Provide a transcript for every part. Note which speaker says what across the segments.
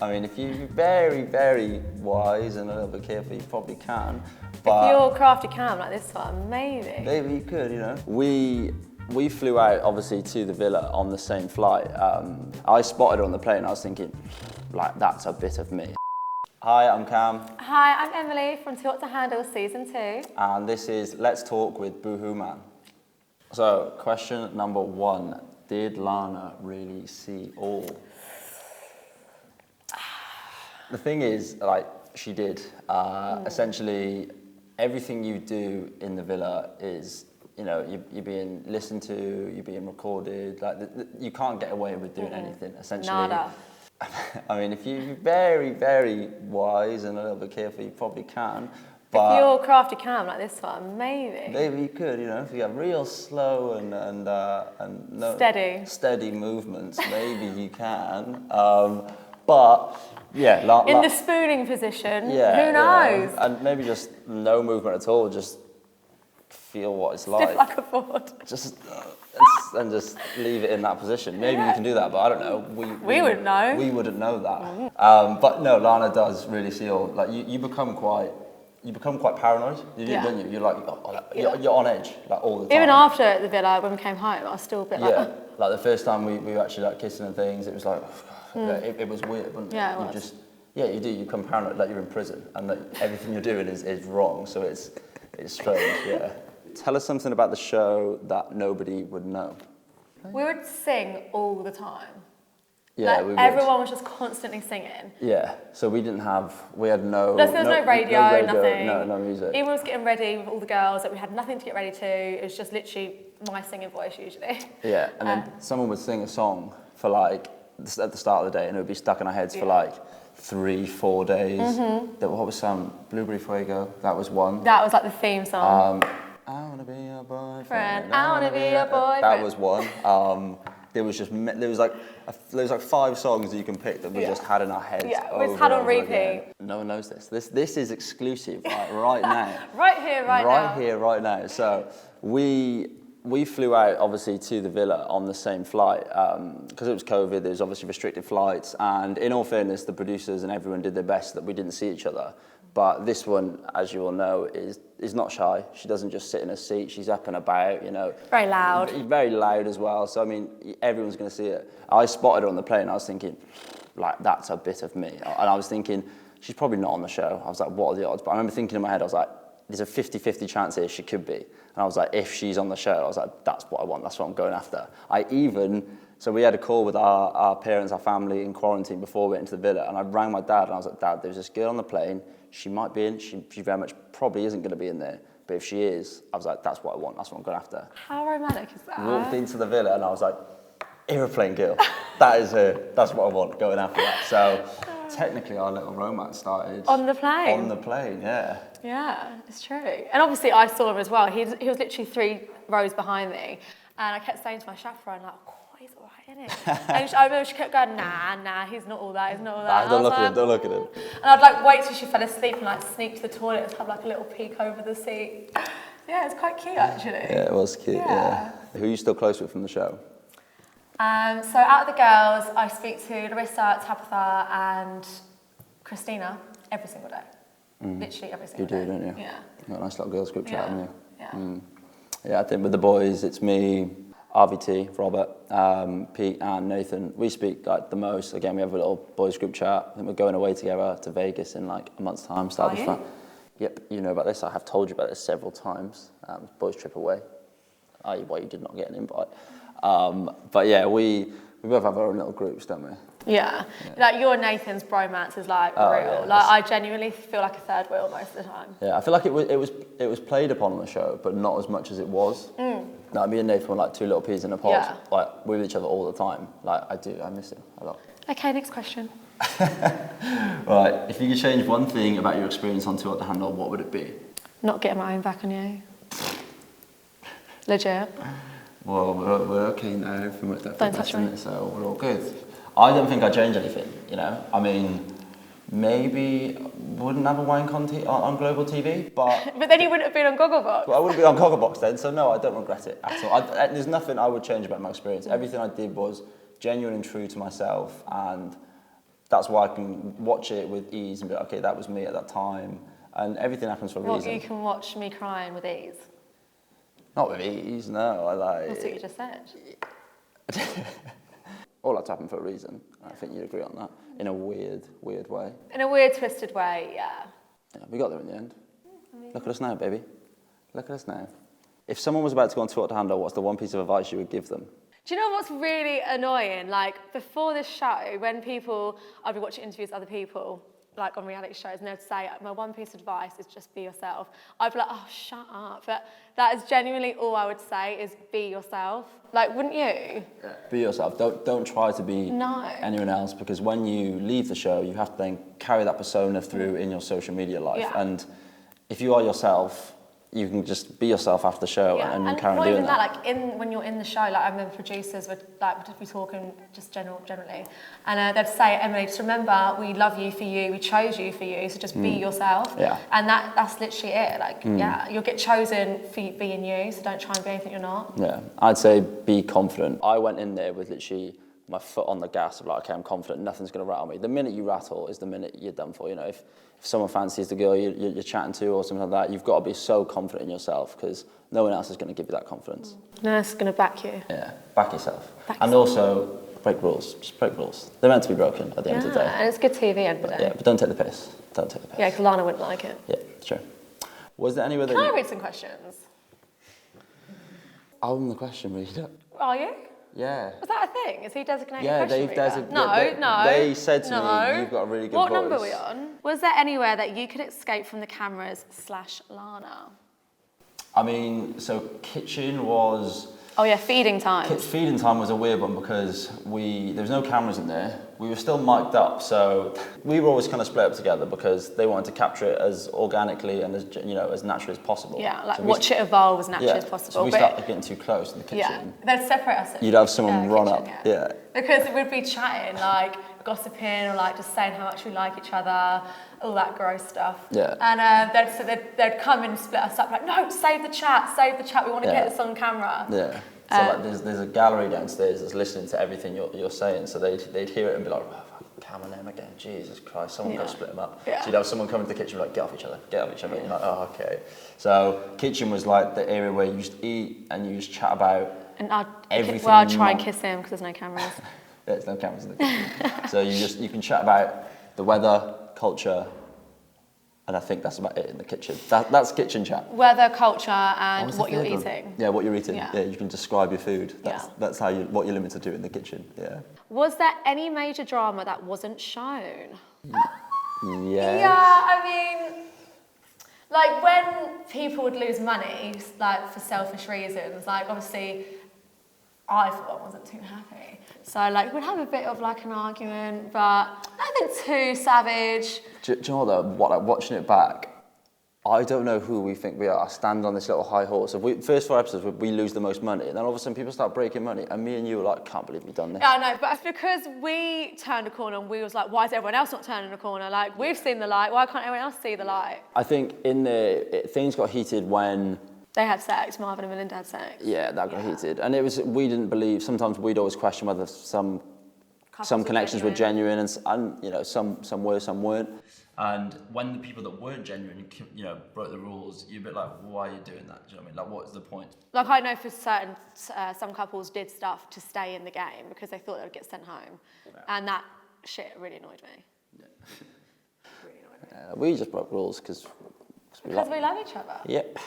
Speaker 1: I mean, if you're very, very wise and a little bit careful, you probably can. But
Speaker 2: if you're crafty cam like this one, maybe.
Speaker 1: Maybe you could, you know. We flew out, obviously, to the villa on the same flight. I spotted her on the plane. I was thinking, like, that's a bit of me. Hi, I'm Cam.
Speaker 2: Hi, I'm Emily from Too Hot to Handle Season 2.
Speaker 1: And this is Let's Talk with Boohoo Man. So, question number 1. Did Lana really see all? The thing is, like, she did. Essentially, everything you do in the villa is, you know, you're being listened to, you're being recorded. Like, you can't get away with doing anything, essentially.
Speaker 2: Nada.
Speaker 1: I mean, if you're very, very wise and a little bit careful, you probably can. But
Speaker 2: if you're crafty cam like this one, maybe.
Speaker 1: Maybe you could, you know, if you have real slow and no, steady movements, maybe you can. But yeah,
Speaker 2: in the spooning position,
Speaker 1: yeah,
Speaker 2: who knows?
Speaker 1: Yeah. And maybe just no movement at all, just feel what it's like.
Speaker 2: Stiff like a board.
Speaker 1: And just leave it in that position. Maybe you can do that, but I don't know.
Speaker 2: We wouldn't know.
Speaker 1: We wouldn't know that. But no, Lana does really see all. Like you become quite paranoid, don't you? You're like, you're on edge, like all the time.
Speaker 2: Even after the villa, when we came home, I was still a bit like...
Speaker 1: Yeah, like the first time we were actually like kissing and things, it was like, it was weird, wasn't it?
Speaker 2: Yeah, it was.
Speaker 1: You do, you become paranoid, like you're in prison, and like everything you're doing is wrong, so it's strange, yeah. Tell us something about the show that nobody would know.
Speaker 2: We would sing all the time.
Speaker 1: Yeah,
Speaker 2: like,
Speaker 1: we would.
Speaker 2: Everyone was just constantly singing.
Speaker 1: Yeah, so we had no...
Speaker 2: There was no radio, nothing.
Speaker 1: No music.
Speaker 2: Even was getting ready with all the girls, that we had nothing to get ready to. It was just literally my singing voice usually.
Speaker 1: Yeah, and then someone would sing a song for like, at the start of the day, and it would be stuck in our heads for like 3-4 days. What was Blueberry Fuego, that was one.
Speaker 2: That was like the theme song.
Speaker 1: I wanna be your boyfriend.
Speaker 2: Friend, I wanna be your boyfriend.
Speaker 1: That was one. There was like 5 songs that you can pick that we just had in our heads.
Speaker 2: Yeah, we just had on repeat.
Speaker 1: Again. No one knows this. This is exclusive right now.
Speaker 2: Right here, right now.
Speaker 1: Right here, right now. So we flew out obviously to the villa on the same flight because it was COVID. There was obviously restricted flights, and in all fairness, the producers and everyone did their best that we didn't see each other. But this one, as you all know, is not shy. She doesn't just sit in her seat. She's up and about, you know.
Speaker 2: Very loud.
Speaker 1: Very loud as well. So, I mean, everyone's going to see it. I spotted her on the plane. I was thinking, like, that's a bit of me. And I was thinking, she's probably not on the show. I was like, what are the odds? But I remember thinking in my head, I was like, there's a 50-50 chance here she could be. And I was like, if she's on the show, I was like, that's what I want. That's what I'm going after. So we had a call with our parents, our family in quarantine before we went into the villa. And I rang my dad and I was like, Dad, there's this girl on the plane. She might be in, she very much probably isn't going to be in there, but if she is, I was like, that's what I want, that's what I'm going after.
Speaker 2: How romantic is that?
Speaker 1: Walked into the villa and I was like, aeroplane girl, that is her, that's what I want, going after that. So technically our little romance started...
Speaker 2: On the plane?
Speaker 1: On the plane, yeah.
Speaker 2: Yeah, it's true. And obviously I saw him as well. He was literally 3 rows behind me, and I kept saying to my chaperone, like, he's all right, isn't he? And I remember she kept going, nah, he's not all that, he's not all that.
Speaker 1: Don't look at him.
Speaker 2: And I'd like wait till she fell asleep and like sneak to the toilet and have like a little peek over the seat. Yeah, it's quite cute actually.
Speaker 1: Yeah, it was cute, yeah. Who are you still close with from the show?
Speaker 2: So out of the girls, I speak to Larissa, Tabitha and Christina every single day. Literally every single day.
Speaker 1: You do, don't you?
Speaker 2: Yeah.
Speaker 1: You've got a nice little girls group chat, haven't you?
Speaker 2: Yeah.
Speaker 1: Yeah, I think with the boys, it's me, RVT, Robert, Pete and Nathan. We speak like the most. Again, we have a little boys group chat. I think we're going away together to Vegas in like a month's time. So that'll be fun. Yep, you know about this. I have told you about this several times. Boys trip away. I.e. why you did not get an invite. But yeah, we both have our own little groups, don't we?
Speaker 2: Yeah. Like your Nathan's bromance is like real.
Speaker 1: Yeah,
Speaker 2: like I genuinely feel like a third wheel most of the time.
Speaker 1: Yeah, I feel like it was played upon on the show, but not as much as it was. No, me and Nathan were like 2 little peas in a pod, like with each other all the time. Like I miss him a lot.
Speaker 2: Okay, next question.
Speaker 1: Right, if you could change one thing about your experience on Too Hot to Handle, what would it be?
Speaker 2: Not getting my own back on you. Legit.
Speaker 1: Well, we're okay now from that
Speaker 2: Don't touch me.
Speaker 1: So we're all good. I don't think I'd change anything, you know? I mean, maybe wouldn't have a wine on global TV, but...
Speaker 2: But then you wouldn't have been on Gogglebox.
Speaker 1: Well, I wouldn't be on Gogglebox then, so no, I don't regret it at all. There's nothing I would change about my experience. Everything I did was genuine and true to myself, and that's why I can watch it with ease and be like, okay, that was me at that time, and everything happens for a reason.
Speaker 2: You can watch me crying with ease.
Speaker 1: Not with ease, no. I like.
Speaker 2: That's what you just said.
Speaker 1: All that's happened for a reason. I think you'd agree on that. In a weird way.
Speaker 2: In a weird, twisted way, yeah.
Speaker 1: Yeah, we got there in the end. Look at us now, baby. Look at us now. If someone was about to go on tour to handle, what's the one piece of advice you would give them?
Speaker 2: Do you know what's really annoying? Like, before this show, when I'd be watching interviews with other people, like on reality shows, and they'd say, my one piece of advice is just be yourself. I'd be like, oh, shut up. But that is genuinely all I would say is be yourself. Like, wouldn't you?
Speaker 1: Yeah. Be yourself. Don't try to be anyone else, because when you leave the show, you have to then carry that persona through in your social media life. Yeah. And if you are yourself, you can just be yourself after the show and you carry on doing that.
Speaker 2: Like when you're in the show, like I remember producers would be talking just generally, and they'd say, Emily, just remember, we love you for you, we chose you for you, so just be yourself. Yeah. And that's literally it. Like, you'll get chosen for being you, so don't try and be anything you're not. Yeah,
Speaker 1: I'd say be confident. I went in there with literally my foot on the gas of like, okay, I'm confident, nothing's going to rattle me. The minute you rattle is the minute you're done for. You know, if someone fancies the girl you're chatting to or something like that, you've got to be so confident in yourself, because no one else is going to give you that confidence.
Speaker 2: No one's going to back you.
Speaker 1: Yeah, back yourself. And also, break rules. Just break rules. They're meant to be broken at the end of the day.
Speaker 2: And it's good TV end of the day.
Speaker 1: Yeah, but don't take the piss. Don't take the piss.
Speaker 2: Yeah, because Lana wouldn't like it.
Speaker 1: Yeah, sure. Was there anywhere that
Speaker 2: Can I read some questions?
Speaker 1: I'm the question reader.
Speaker 2: Are you?
Speaker 1: Yeah.
Speaker 2: Was that a thing? Is he designated
Speaker 1: question
Speaker 2: reader? No.
Speaker 1: They said to me, you've got a really good voice.
Speaker 2: What number are we on? Was there anywhere that you could escape from the cameras / Lana?
Speaker 1: I mean, so kitchen was...
Speaker 2: Oh yeah, feeding time.
Speaker 1: Feeding time was a weird one, because there was no cameras in there. We were still mic'd up, so we were always kind of split up together, because they wanted to capture it as organically and as naturally as possible.
Speaker 2: Yeah, like so watch it evolve as naturally as possible.
Speaker 1: So we started getting too close in the kitchen.
Speaker 2: Yeah, they'd separate us.
Speaker 1: You'd have someone run up. Yeah.
Speaker 2: Because we'd be chatting, like gossiping, or like just saying how much we like each other, all that gross stuff. Yeah. And they'd come in and split us up, like, no, save the chat, we want to get this on camera. Yeah. So like there's a gallery downstairs that's listening to everything you're saying, so they'd hear it and be like, oh, Cam and them again, Jesus Christ, someone go split them up. Yeah. So you'd have someone come into the kitchen like, get off each other. And you're like, oh, okay. So kitchen was like the area where you just eat and you just chat about everything. Well, I'd try and kiss him because there's no cameras.
Speaker 1: There's no cameras in the kitchen. So you can chat about the weather, culture, and I think that's about it in the kitchen. That's kitchen chat.
Speaker 2: Weather, culture, and what you're eating.
Speaker 1: Yeah, what you're eating. Yeah, you can describe your food. That's what you're limited to in the kitchen. Yeah.
Speaker 2: Was there any major drama that wasn't shown?
Speaker 1: Yeah.
Speaker 2: Yeah, I mean, like when people would lose money, like for selfish reasons, like obviously I for one wasn't too happy. So like we'd have a bit of like an argument, but nothing too savage.
Speaker 1: Do you know what though? Watching it back, I don't know who we think we are. I stand on this little high horse. First 4 episodes, we lose the most money, and then all of a sudden people start breaking money, and me and you were like, can't believe we've done this.
Speaker 2: Yeah, I know, but it's because we turned a corner and we was like, why is everyone else not turning a corner? Like, we've seen the light, why can't everyone else see the light?
Speaker 1: I think things got heated when...
Speaker 2: They had sex, Marvin and Melinda had sex.
Speaker 1: Yeah, that got heated. And we didn't believe, sometimes we'd always question whether some connections were genuine, and you know, some were, some weren't. And when the people that weren't genuine, broke the rules, you're a bit like, why are you doing that? Do you know what I mean? Like, what's the point?
Speaker 2: Like, I know for certain, some couples did stuff to stay in the game because they thought they would get sent home. Yeah. And that shit really annoyed me. Yeah. Really annoyed me.
Speaker 1: We just broke rules because
Speaker 2: we love each other.
Speaker 1: Yep.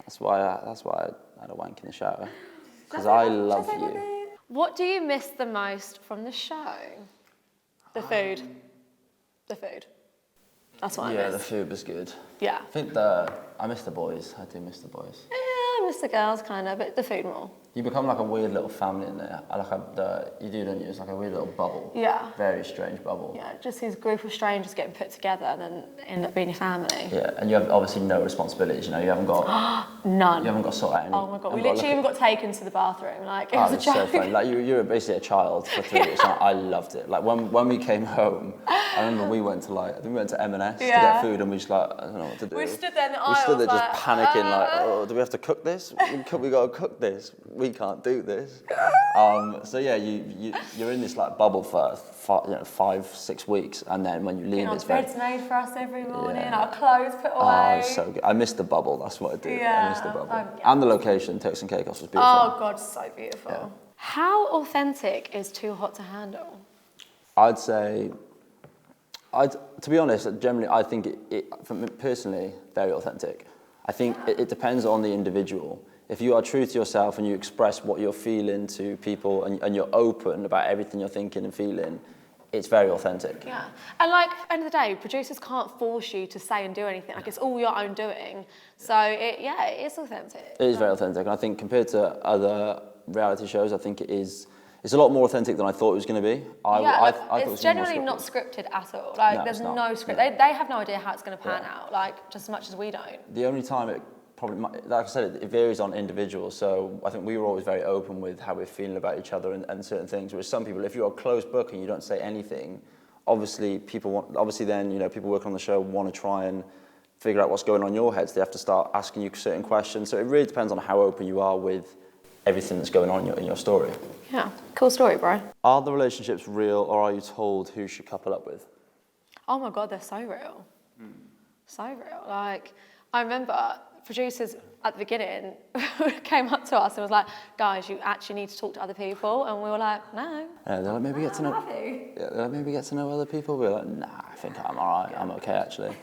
Speaker 1: That's why I had a wank in the shower. Because I love you.
Speaker 2: What do you miss the most from the show? The food. The food. That's what I miss.
Speaker 1: Yeah, the food was good.
Speaker 2: Yeah.
Speaker 1: I think I miss the boys. I do miss the boys.
Speaker 2: Yeah, I miss the girls kind of, but the food more.
Speaker 1: You become like a weird little family in there. You do, don't you? It's like a weird little bubble.
Speaker 2: Yeah.
Speaker 1: Very strange bubble.
Speaker 2: Yeah, just these group of strangers getting put together and then end up being your family.
Speaker 1: Yeah, and you have obviously no responsibilities, you haven't got...
Speaker 2: None.
Speaker 1: You haven't got to sort out any...
Speaker 2: Oh my God, we literally even got taken to the bathroom, like, it was a joke.
Speaker 1: So funny. Like, you were basically a child for 3 weeks, and I loved it. Like, when we came home, I remember we went to I think we went to M&S to
Speaker 2: Yeah.
Speaker 1: get food, and we just I don't know what to do.
Speaker 2: We stood there in the aisle.
Speaker 1: We stood there just
Speaker 2: like,
Speaker 1: panicking, oh, do we have to cook this? We got to cook this. We can't do this. So yeah, you're in this bubble for 5-6 weeks, and then when you leave, it's
Speaker 2: bed's made for us every morning.
Speaker 1: Yeah.
Speaker 2: Our clothes put away.
Speaker 1: Oh, it's so good. I missed the bubble. That's what I did.
Speaker 2: Yeah.
Speaker 1: I missed the bubble.
Speaker 2: Yeah.
Speaker 1: And the location, Turks and Caicos, was beautiful.
Speaker 2: Oh God, so beautiful.
Speaker 1: Yeah.
Speaker 2: How authentic is Too Hot to Handle?
Speaker 1: I'd say, to be honest, generally I think it for me personally, very authentic. I think it depends on the individual. If you are true to yourself and you express what you're feeling to people and you're open about everything you're thinking and feeling, it's very authentic.
Speaker 2: Yeah, and at the end of the day, producers can't force you to say and do anything. It's all your own doing. So it is authentic.
Speaker 1: It is very authentic, and I think compared to other reality shows, I think it's a lot more authentic than I thought it was going to be. I thought it was
Speaker 2: generally
Speaker 1: more
Speaker 2: not scripted at all.
Speaker 1: No,
Speaker 2: There's
Speaker 1: it's not.
Speaker 2: no script.
Speaker 1: Yeah.
Speaker 2: They have no idea how it's going to pan out, just as much as we don't.
Speaker 1: The only time it probably, like I said, it varies on individuals. So I think we were always very open with how we're feeling about each other and certain things. Whereas some people, if you're a closed book and you don't say anything, obviously people working on the show want to try and figure out what's going on in your head. So they have to start asking you certain questions. So it really depends on how open you are with everything that's going on in your story.
Speaker 2: Yeah, cool story, bro.
Speaker 1: Are the relationships real, or are you told who should couple up with?
Speaker 2: Oh my God, they're so real. So real. I remember producers at the beginning came up to us and was like, guys, you actually need to talk to other people. And we were like, no.
Speaker 1: Yeah, they're like, maybe get to know.
Speaker 2: Have you?
Speaker 1: Yeah, they're like, maybe get to know other people. We're like, nah, I think I'm all right. I'm okay actually.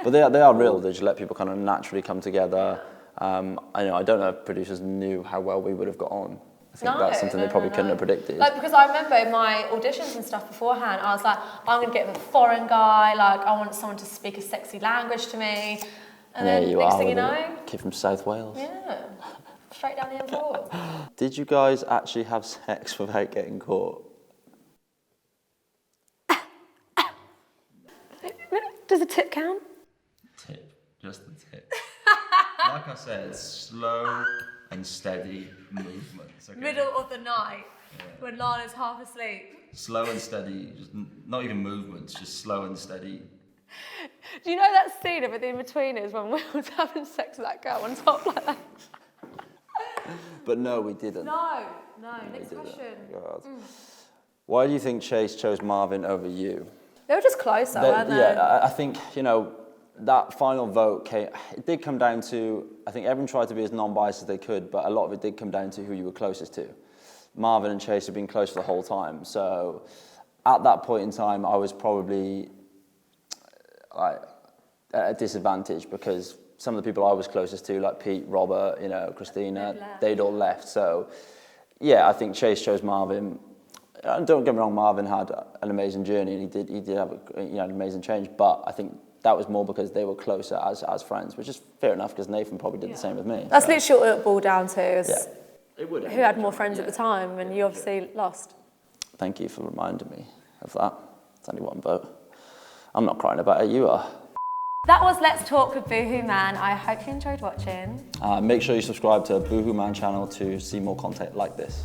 Speaker 1: But they are real. They just let people kind of naturally come together. I don't know if producers knew how well we would have got on. I think that's something they probably couldn't have predicted.
Speaker 2: Because I remember in my auditions and stuff beforehand, I was like, I'm going to get with a foreign guy. I want someone to speak a sexy language to me. And then next thing you know,
Speaker 1: kid from South Wales.
Speaker 2: Yeah, straight down the M4.
Speaker 1: Did you guys actually have sex without getting caught?
Speaker 2: Does a tip count?
Speaker 1: Tip, just the tip. Like I said, slow and steady movements. Okay?
Speaker 2: Middle of the night, when Lana's half asleep.
Speaker 1: Slow and steady, just not even movements, just slow and steady.
Speaker 2: Do you know that scene of it in between us when we was having sex with that girl on top like that?
Speaker 1: But no, we didn't.
Speaker 2: No, next question.
Speaker 1: God. Why do you think Chase chose Marvin over you?
Speaker 2: They were just closer, weren't they?
Speaker 1: Yeah, I think, that final vote it did come down to, I think everyone tried to be as non-biased as they could, but a lot of it did come down to who you were closest to. Marvin and Chase have been close for the whole time, so at that point in time, I was probably at a disadvantage because some of the people I was closest to, like Pete, Robert, Christina, they'd all left. So, yeah, I think Chase chose Marvin. Don't get me wrong, Marvin had an amazing journey and he did have an amazing change, but I think that was more because they were closer as friends, which is fair enough because Nathan probably did the same with me.
Speaker 2: That's literally what it boiled down to, is
Speaker 1: who
Speaker 2: had more friends at the time, and you obviously lost.
Speaker 1: Thank you for reminding me of that. It's only one vote. I'm not crying about it, you are.
Speaker 2: That was Let's Talk with Boohoo Man. I hope you enjoyed watching.
Speaker 1: Make sure you subscribe to Boohoo Man channel to see more content like this.